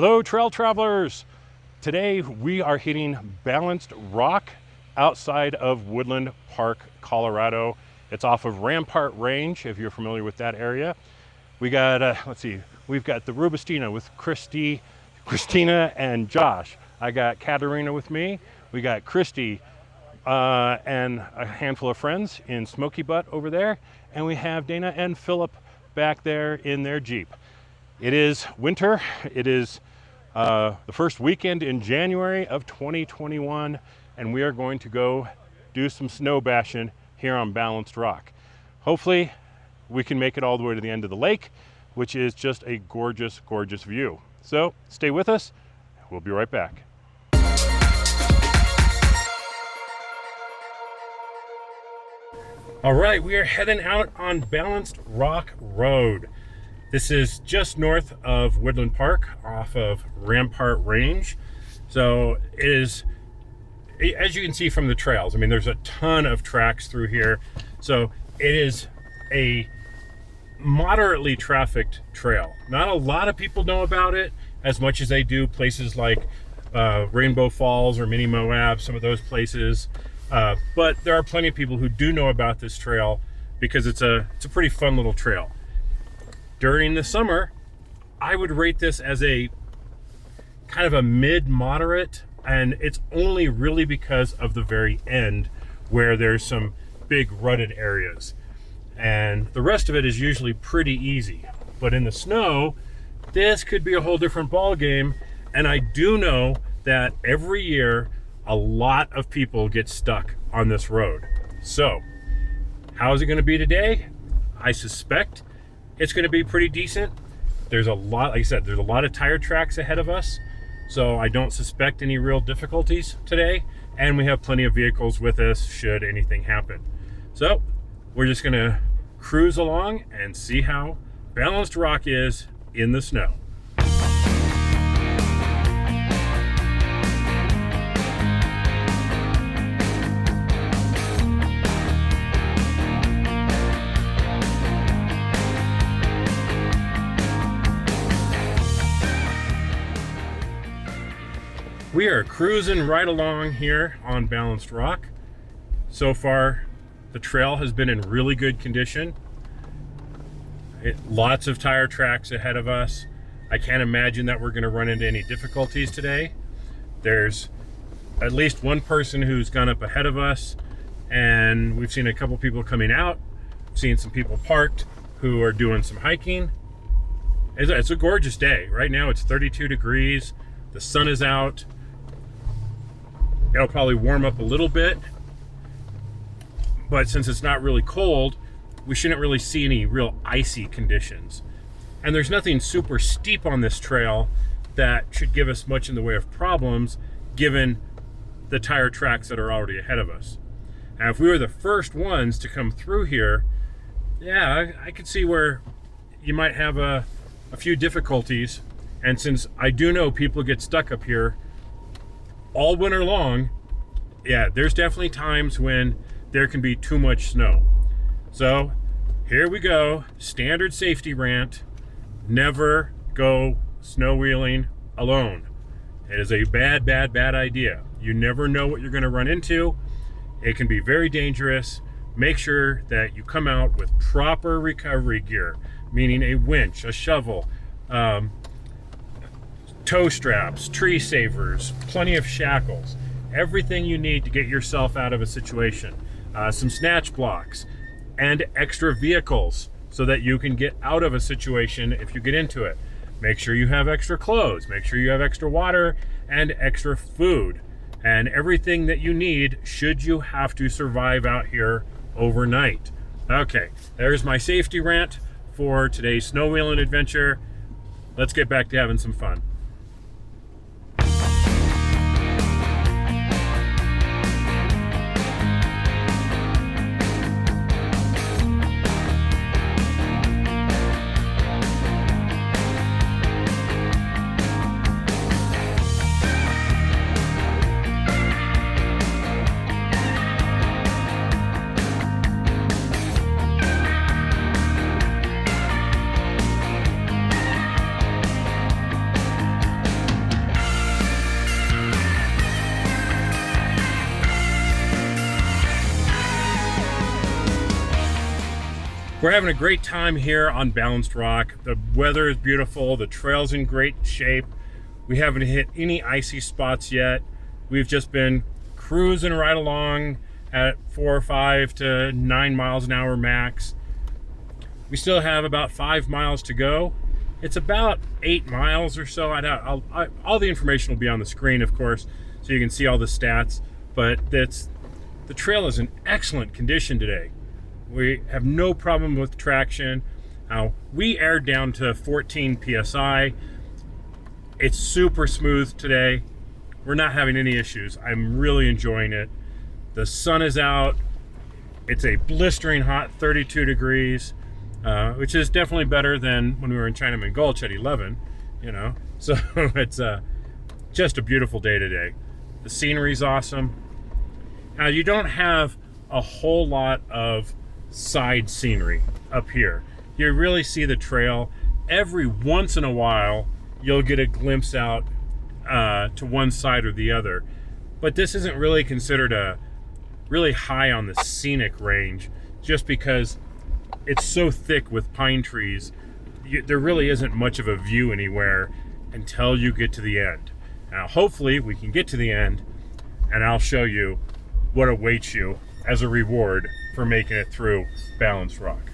Hello, trail travelers. Today we are hitting Balanced Rock outside of Woodland Park, Colorado. It's off of Rampart Range, if you're familiar with that area. We got, we've got the Rubistina with Christina and Josh. I got Katerina with me. We got Christy and a handful of friends in Smoky Butt over there. And we have Dana and Philip back there in their Jeep. It is winter. It is the first weekend in January of 2021, and we are going to go do some snow bashing here on Balanced Rock. Hopefully we can make it all the way to the end of the lake, which is just a gorgeous, gorgeous view. So stay with us. We'll be right back. All right, we are heading out on Balanced Rock Road. This is just north of Woodland Park off of Rampart Range. So it is, as you can see from the trails, I mean, there's a ton of tracks through here. So it is a moderately trafficked trail. Not a lot of people know about it as much as they do places like Rainbow Falls or Mini Moab, some of those places. But there are plenty of people who do know about this trail because it's a pretty fun little trail. During the summer, I would rate this as a kind of a mid-moderate, and it's only really because of the very end where there's some big rutted areas. And the rest of it is usually pretty easy. But in the snow, this could be a whole different ball game. And I do know that every year, a lot of people get stuck on this road. So, how is it gonna be today? I suspect it's going to be pretty decent. There's a lot, like I said, there's a lot of tire tracks ahead of us, so I don't suspect any real difficulties today, and we have plenty of vehicles with us should anything happen. So we're just going to cruise along and see how Balanced Rock is in the snow. We are cruising right along here on Balanced Rock. So far, the trail has been in really good condition. Lots of tire tracks ahead of us. I can't imagine that we're going to run into any difficulties today. There's at least one person who's gone up ahead of us, and we've seen a couple people coming out, seen some people parked who are doing some hiking. It's a gorgeous day. Right now it's 32 degrees. The sun is out. It'll probably warm up a little bit, but since it's not really cold, we shouldn't really see any real icy conditions. And there's nothing super steep on this trail that should give us much in the way of problems given the tire tracks that are already ahead of us. Now, if we were the first ones to come through here, yeah, I could see where you might have a few difficulties. And since I do know people get stuck up here all winter long, yeah, there's definitely times when there can be too much snow. So here we go, standard safety rant: never go snow wheeling alone. It is a bad, bad, bad idea. You never know what you're going to run into. It can be very dangerous. Make sure that you come out with proper recovery gear, meaning a winch, a shovel, tow straps, tree savers, plenty of shackles, everything you need to get yourself out of a situation. Some snatch blocks and extra vehicles so that you can get out of a situation if you get into it. Make sure you have extra clothes, make sure you have extra water and extra food and everything that you need should you have to survive out here overnight. Okay, there's my safety rant for today's snow wheeling adventure. Let's get back to having some fun. We're having a great time here on Balanced Rock. The weather is beautiful, the trail's in great shape. We haven't hit any icy spots yet. We've just been cruising right along at 4 or 5 to 9 miles an hour max. We still have about 5 miles to go. It's about 8 miles or so. All the information will be on the screen, of course, so you can see all the stats, but the trail is in excellent condition today. We have no problem with traction. We aired down to 14 PSI. It's super smooth today. We're not having any issues. I'm really enjoying it. The sun is out. It's a blistering hot 32 degrees, which is definitely better than when we were in Chinaman Gulch at 11, you know? So it's just a beautiful day today. The scenery's awesome. Now, you don't have a whole lot of side scenery up here. You really see the trail. Every once in a while you'll get a glimpse out to one side or the other, but this isn't really considered a really high on the scenic range, just because it's so thick with pine trees. There really isn't much of a view anywhere until you get to the end. Now hopefully we can get to the end and I'll show you what awaits you as a reward for making it through Balanced Rock.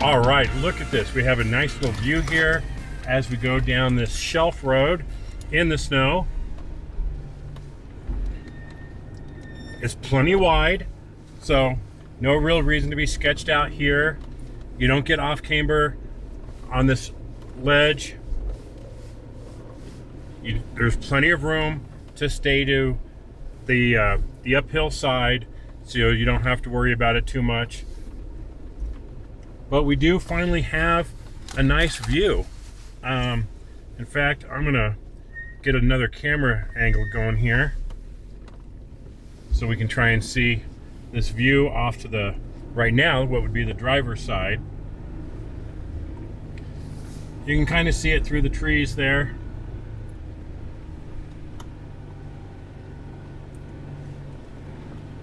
All right, look at this. We have a nice little view here as we go down this shelf road in the snow. It's plenty wide, so no real reason to be sketched out here. You don't get off camber on this ledge. There's plenty of room to stay to the uphill side, so you don't have to worry about it too much. But we do finally have a nice view. In fact, I'm gonna get another camera angle going here so we can try and see this view off to the right now, what would be the driver's side. You can kind of see it through the trees there.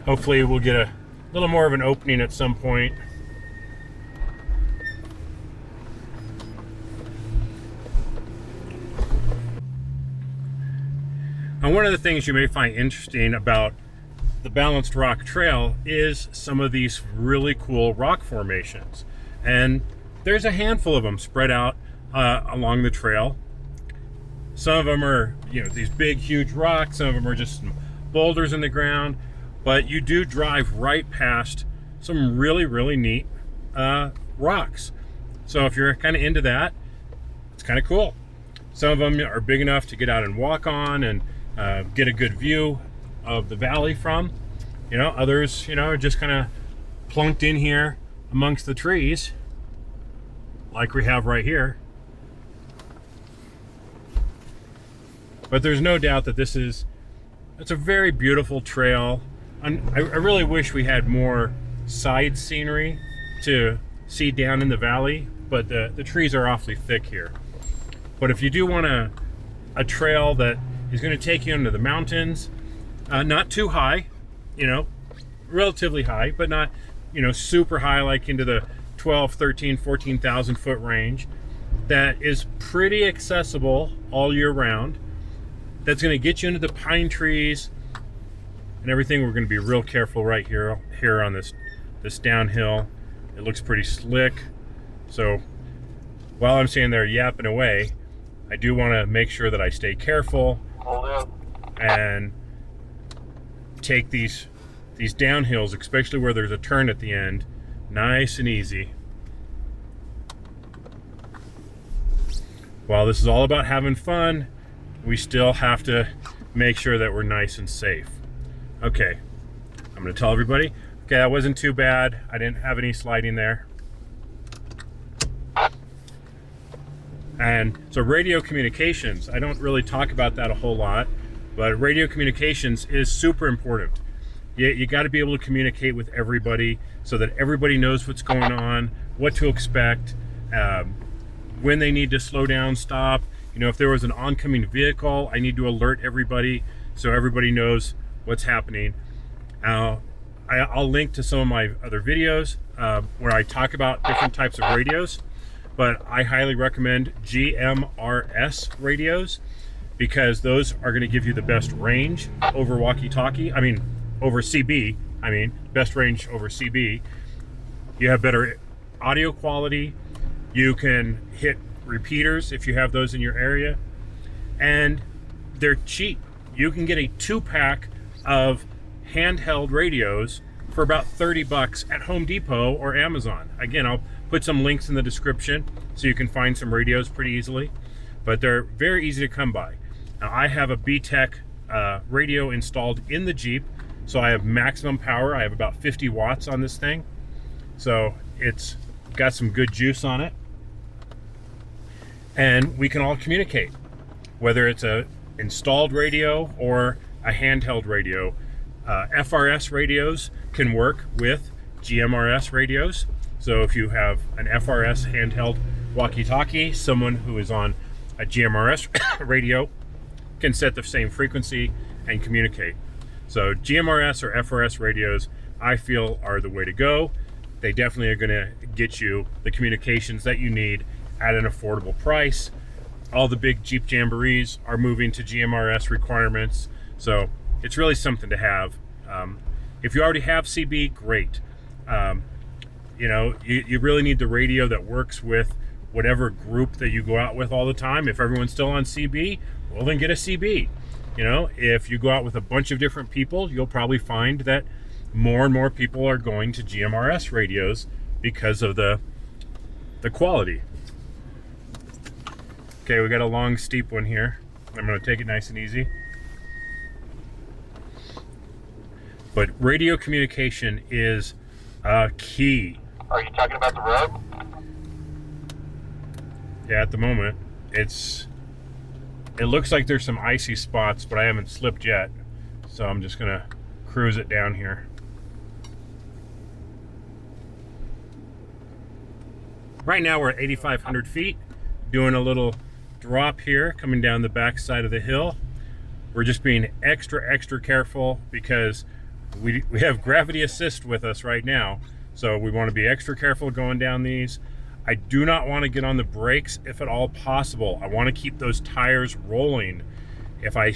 Hopefully we'll get a little more of an opening at some point. Now, one of the things you may find interesting about the Balanced Rock Trail is some of these really cool rock formations. And there's a handful of them spread out along the trail. Some of them are, these big, huge rocks. Some of them are just some boulders in the ground. But you do drive right past some really, really neat rocks. So if you're kind of into that, it's kind of cool. Some of them are big enough to get out and walk on and get a good view of the valley from. Others, are just kind of plunked in here amongst the trees, like we have right here. But there's no doubt that it's a very beautiful trail. And I really wish we had more side scenery to see down in the valley, but the trees are awfully thick here. But if you do want a trail that is going to take you into the mountains, not too high, relatively high, but not, super high, like into the 12, 13, 14,000 foot range, that is pretty accessible all year round, that's going to get you into the pine trees and everything. We're going to be real careful right here on this downhill. It looks pretty slick. So while I'm standing there yapping away, I do want to make sure that I stay careful and take these downhills, especially where there's a turn at the end, nice and easy. While this is all about having fun, we still have to make sure that we're nice and safe. Okay, I'm going to tell everybody, okay, that wasn't too bad. I didn't have any sliding there. And so radio communications, I don't really talk about that a whole lot, but radio communications is super important. You got to be able to communicate with everybody so that everybody knows what's going on, what to expect, when they need to slow down, stop. You know, if there was an oncoming vehicle, I need to alert everybody so everybody knows what's happening. I'll link to some of my other videos where I talk about different types of radios, but I highly recommend GMRS radios because those are going to give you the best range over walkie-talkie. Over CB. Best range over CB. You have better audio quality. You can hit repeaters if you have those in your area, and they're cheap. You can get a 2-pack of handheld radios for about 30 bucks at Home Depot or Amazon. Again, I'll put some links in the description so you can find some radios pretty easily, but they're very easy to come by. Now, I have a B-Tech radio installed in the Jeep, so I have maximum power. I have about 50 watts on this thing, so it's got some good juice on it, and we can all communicate, whether it's a installed radio or a handheld radio. FRS radios can work with GMRS radios. So if you have an FRS handheld walkie-talkie, someone who is on a GMRS radio can set the same frequency and communicate. So GMRS or FRS radios, I feel, are the way to go. They definitely are going to get you the communications that you need at an affordable price. All the big Jeep Jamborees are moving to GMRS requirements, so it's really something to have. If you already have CB, great. You know, you really need the radio that works with whatever group that you go out with all the time. If everyone's still on CB, well, then get a CB. You know, if you go out with a bunch of different people, you'll probably find that more and more people are going to GMRS radios because of the quality. Okay, we got a long, steep one here. I'm going to take it nice and easy. But radio communication is key. Are you talking about the road? Yeah, at the moment, it looks like there's some icy spots, but I haven't slipped yet. So I'm just going to cruise it down here. Right now we're at 8,500 feet, doing a little drop here, coming down the back side of the hill. We're just being extra careful because we have gravity assist with us right now. So we want to be extra careful going down these. I do not want to get on the brakes if at all possible. I want to keep those tires rolling. If I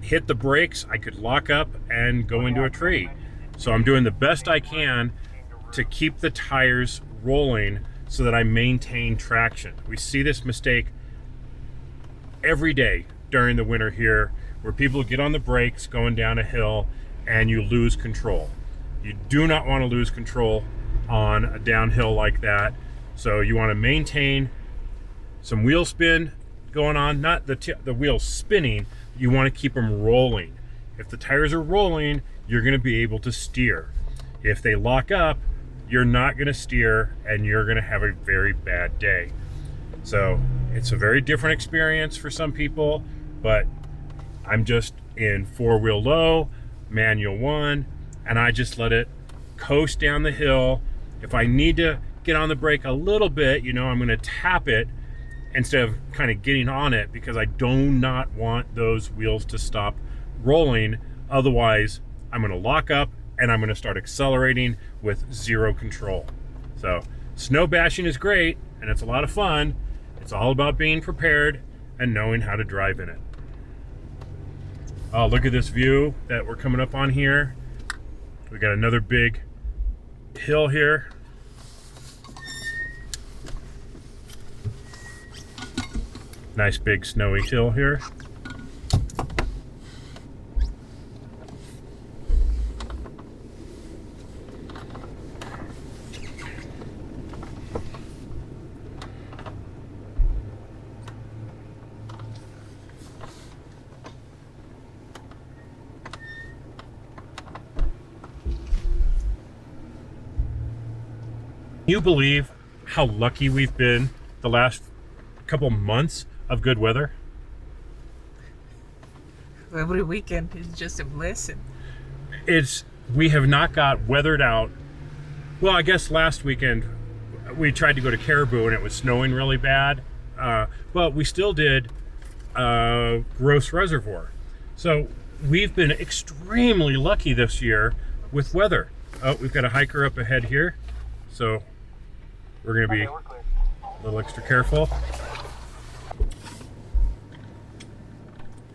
hit the brakes, I could lock up and go into a tree. So I'm doing the best I can to keep the tires rolling so that I maintain traction. We see this mistake every day during the winter here, where people get on the brakes going down a hill and you lose control. You do not want to lose control on a downhill like that. So you want to maintain some wheel spin going on, not the wheels spinning. You want to keep them rolling. If the tires are rolling, you're going to be able to steer. If they lock up, you're not going to steer and you're going to have a very bad day. So it's a very different experience for some people, but I'm just in 4-wheel low, manual 1, and I just let it coast down the hill. If I need to get on the brake a little bit, you know, I'm going to tap it instead of kind of getting on it, because I do not want those wheels to stop rolling. Otherwise, I'm going to lock up and I'm going to start accelerating with zero control. So snow bashing is great and it's a lot of fun. It's all about being prepared and knowing how to drive in it. Oh, look at this view that we're coming up on here. We got another big hill here. Nice big snowy hill here. You believe how lucky we've been the last couple months of good weather. Every weekend is just a blessing. We have not got weathered out. Well, I guess last weekend we tried to go to Caribou and it was snowing really bad. But we still did Gross Reservoir. So we've been extremely lucky this year with weather. Oh, we've got a hiker up ahead here. So we're going to be a little extra careful.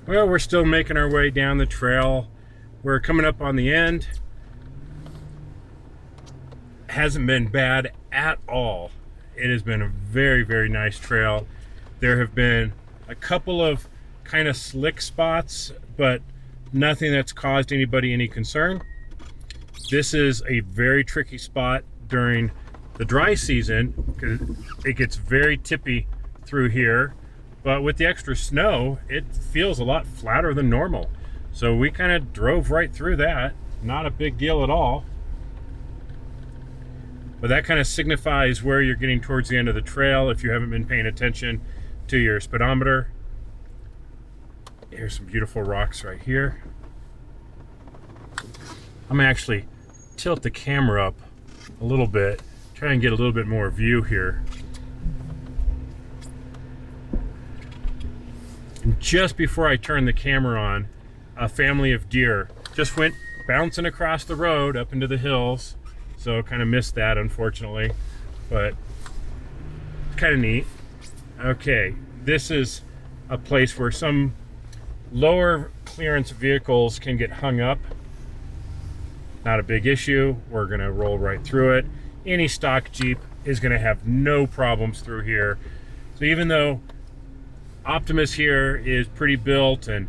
Well, we're still making our way down the trail. We're coming up on the end. Hasn't been bad at all. It has been a very, very nice trail. There have been a couple of kind of slick spots, but nothing that's caused anybody any concern. This is a very tricky spot during the dry season because it gets very tippy through here. But with the extra snow, it feels a lot flatter than normal. So we kind of drove right through that. Not a big deal at all. But that kind of signifies where you're getting towards the end of the trail if you haven't been paying attention to your speedometer. Here's some beautiful rocks right here. I'm gonna actually tilt the camera up a little bit, try and get a little bit more view here. And just before I turned the camera on, a family of deer just went bouncing across the road up into the hills. So kind of missed that, unfortunately, but kind of neat. Okay, this is a place where some lower clearance vehicles can get hung up. Not a big issue. We're gonna roll right through it. Any stock Jeep is gonna have no problems through here. So even though Optimus here is pretty built and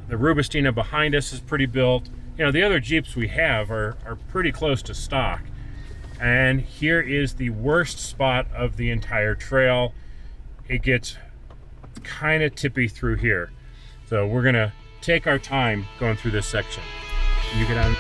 the Rubistina behind us is pretty built, you know, the other Jeeps we have are pretty close to stock. And here is the worst spot of the entire trail. It gets kind of tippy through here. So we're gonna take our time going through this section. You get on.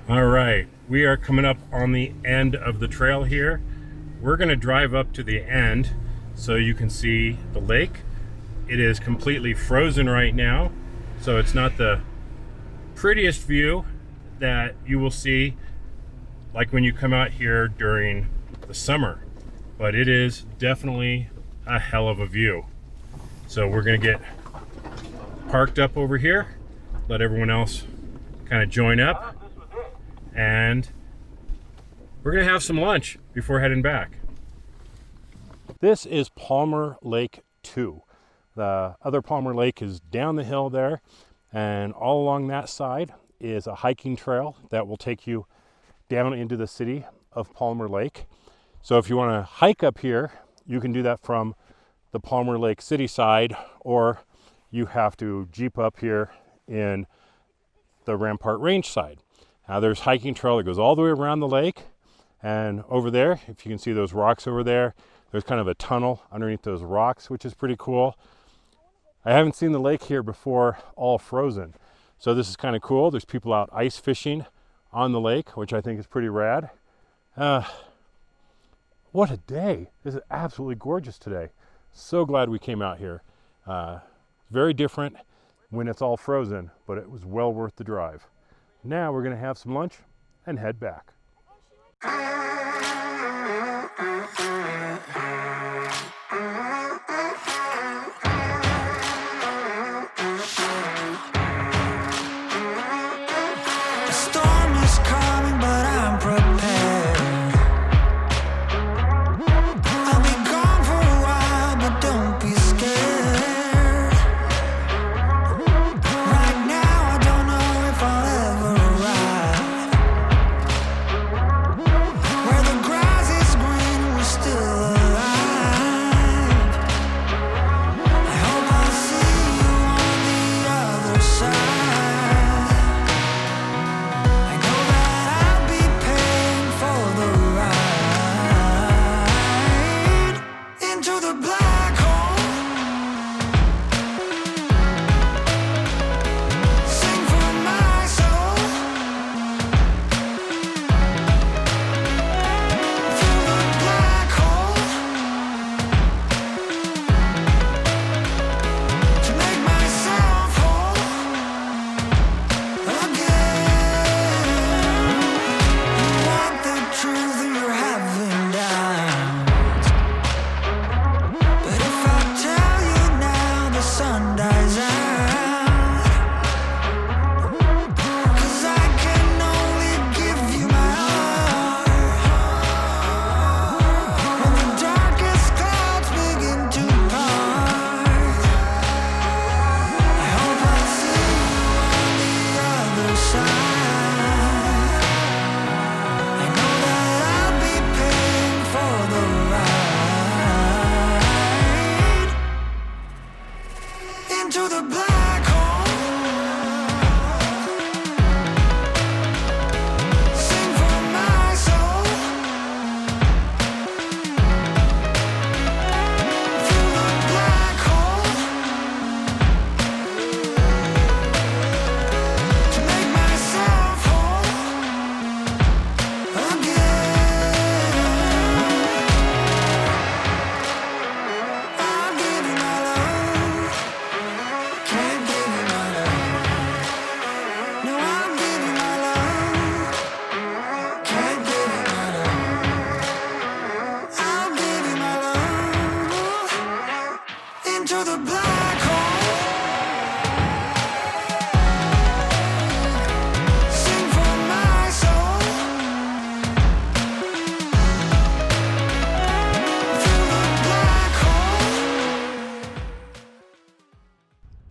All right, we are coming up on the end of the trail here. We're gonna drive up to the end so you can see the lake. It is completely frozen right now, so it's not the prettiest view that you will see like when you come out here during the summer, but it is definitely a hell of a view. So we're gonna get parked up over here, let everyone else kind of join up, and we're gonna have some lunch before heading back. This is Palmer Lake 2. The other Palmer Lake is down the hill there, and all along that side is a hiking trail that will take you down into the city of Palmer Lake. So if you want to hike up here, you can do that from the Palmer Lake City side, or you have to Jeep up here in the Rampart Range side. Now there's hiking trail that goes all the way around the lake, and over there, if you can see those rocks over there, there's kind of a tunnel underneath those rocks, which is pretty cool. I haven't seen the lake here before all frozen, so this is kind of cool. There's people out ice fishing on the lake, which I think is pretty rad. What a day. This is absolutely gorgeous today. So glad we came out here. Very different when it's all frozen, but it was well worth the drive. Now we're gonna have some lunch and head back.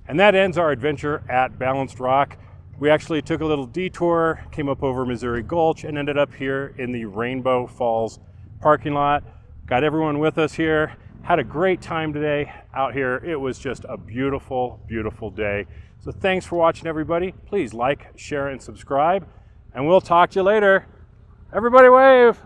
And that ends our adventure at Balanced Rock. We actually took a little detour, came up over Missouri Gulch, and ended up here in the Rainbow Falls parking lot. Got everyone with us here. Had a great time today out here. It was just a beautiful, beautiful day. So thanks for watching, everybody. Please like, share, and subscribe, and we'll talk to you later. Everybody wave.